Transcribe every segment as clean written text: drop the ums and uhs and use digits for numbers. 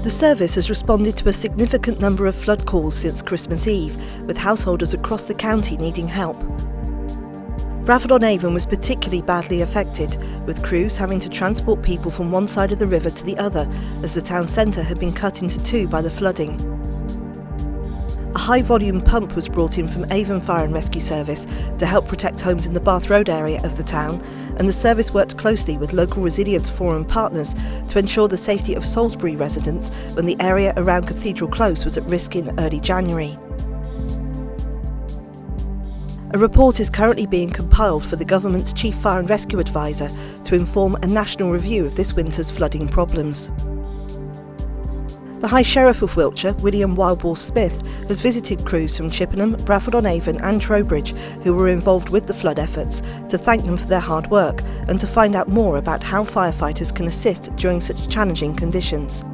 The service has responded to a significant number of flood calls since Christmas Eve, with householders across the county needing help. Bradford-on-Avon was particularly badly affected, with crews having to transport people from one side of the river to the other, as the town centre had been cut into two by the flooding. A high-volume pump was brought in from Avon Fire Rescue Service to help protect homes in the Bath Road area of the town, and the service worked closely with local Resilience Forum partners to ensure the safety of Salisbury residents when the area around Cathedral Close was at risk in early January. A report is currently being compiled for the government's Chief Fire and Rescue Advisor to inform a national review of this winter's flooding problems. The High Sheriff of Wiltshire, William Wildboar Smith, has visited crews from Chippenham, Bradford-on-Avon and Trowbridge who were involved with the flood efforts to thank them for their hard work and to find out more about how firefighters can assist during such challenging conditions.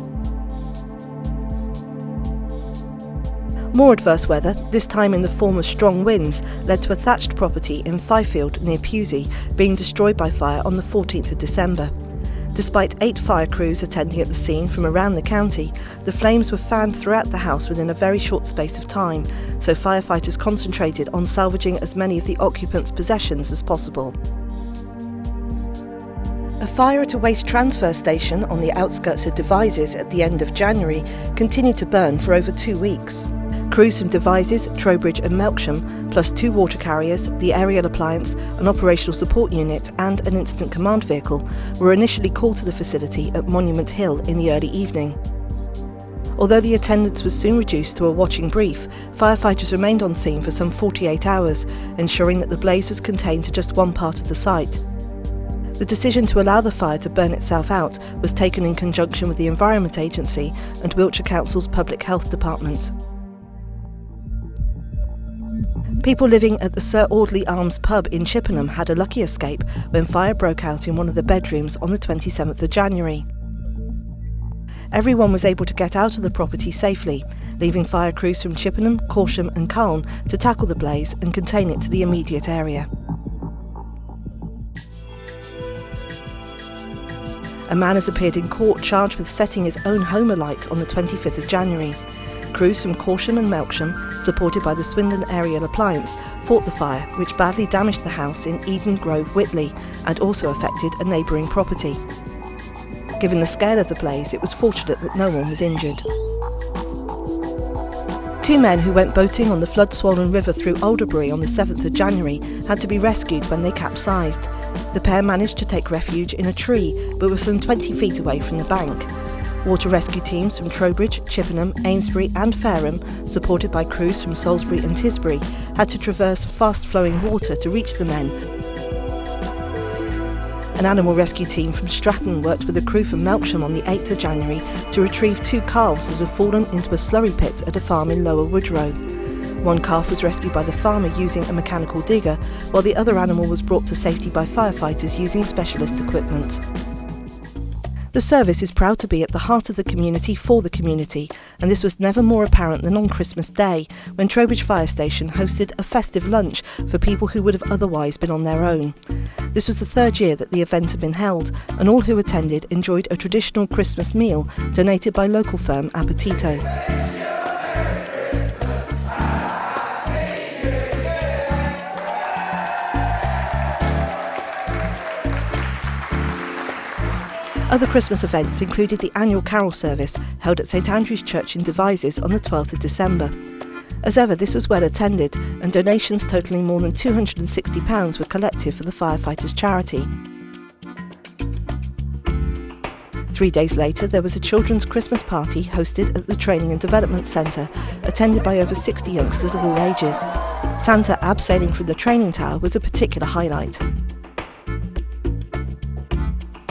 More adverse weather, this time in the form of strong winds, led to a thatched property in Fifield near Pewsey being destroyed by fire on the 14th of December. Despite 8 fire crews attending at the scene from around the county, the flames were fanned throughout the house within a very short space of time, so firefighters concentrated on salvaging as many of the occupants' possessions as possible. A fire at a waste transfer station on the outskirts of Devizes at the end of January continued to burn for over 2 weeks. Crews from Devizes, Trowbridge and Melksham, plus 2 water carriers, the aerial appliance, an operational support unit and an incident command vehicle were initially called to the facility at Monument Hill in the early evening. Although the attendance was soon reduced to a watching brief, firefighters remained on scene for some 48 hours, ensuring that the blaze was contained to just one part of the site. The decision to allow the fire to burn itself out was taken in conjunction with the Environment Agency and Wiltshire Council's Public Health Department. People living at the Sir Audley Arms pub in Chippenham had a lucky escape when fire broke out in one of the bedrooms on the 27th of January. Everyone was able to get out of the property safely, leaving fire crews from Chippenham, Corsham and Calne to tackle the blaze and contain it to the immediate area. A man has appeared in court charged with setting his own home alight on the 25th of January. Crews from Corsham and Melksham, supported by the Swindon Aerial Appliance, fought the fire, which badly damaged the house in Eden Grove, Whitley, and also affected a neighbouring property. Given the scale of the blaze, it was fortunate that no one was injured. 2 men who went boating on the flood-swollen river through Alderbury on the 7th of January had to be rescued when they capsized. The pair managed to take refuge in a tree, but were some 20 feet away from the bank. Water rescue teams from Trowbridge, Chippenham, Amesbury and Fareham, supported by crews from Salisbury and Tisbury, had to traverse fast-flowing water to reach the men. An animal rescue team from Stratton worked with a crew from Melksham on the 8th of January to retrieve 2 calves that had fallen into a slurry pit at a farm in Lower Woodrow. 1 calf was rescued by the farmer using a mechanical digger, while the other animal was brought to safety by firefighters using specialist equipment. The service is proud to be at the heart of the community for the community, and this was never more apparent than on Christmas Day, when Trowbridge Fire Station hosted a festive lunch for people who would have otherwise been on their own. This was the 3rd year that the event had been held, and all who attended enjoyed a traditional Christmas meal donated by local firm Appetito. Other Christmas events included the annual carol service held at St Andrew's Church in Devizes on the 12th of December. As ever, this was well attended, and donations totalling more than £260 were collected for the firefighters' charity. 3 days later, there was a children's Christmas party hosted at the Training and Development Centre, attended by over 60 youngsters of all ages. Santa abseiling from the training tower was a particular highlight.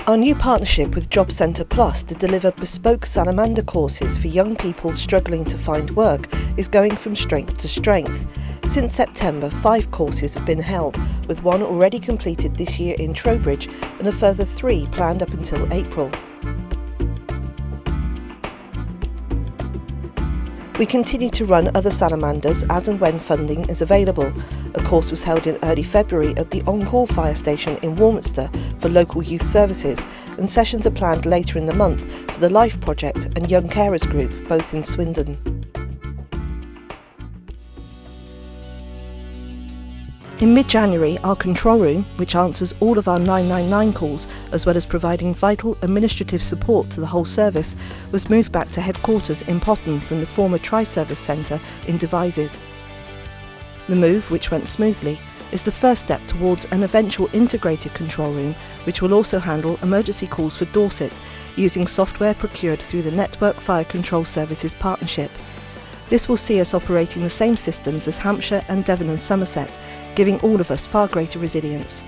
Our new partnership with Job Centre Plus to deliver bespoke salamander courses for young people struggling to find work is going from strength to strength. Since September, 5 courses have been held, with 1 already completed this year in Trowbridge and a further 3 planned up until April. We continue to run other salamanders as and when funding is available. A course was held in early February at the On-Call Fire Station in Wiltshire for local youth services, and sessions are planned later in the month for the LIFE project and Young Carers Group, both in Swindon. In mid-January, our control room, which answers all of our 999 calls, as well as providing vital administrative support to the whole service, was moved back to headquarters in Potton from the former Tri-Service Centre in Devizes. The move, which went smoothly, is the first step towards an eventual integrated control room, which will also handle emergency calls for Dorset, using software procured through the Network Fire Control Services partnership. This will see us operating the same systems as Hampshire and Devon and Somerset, giving all of us far greater resilience.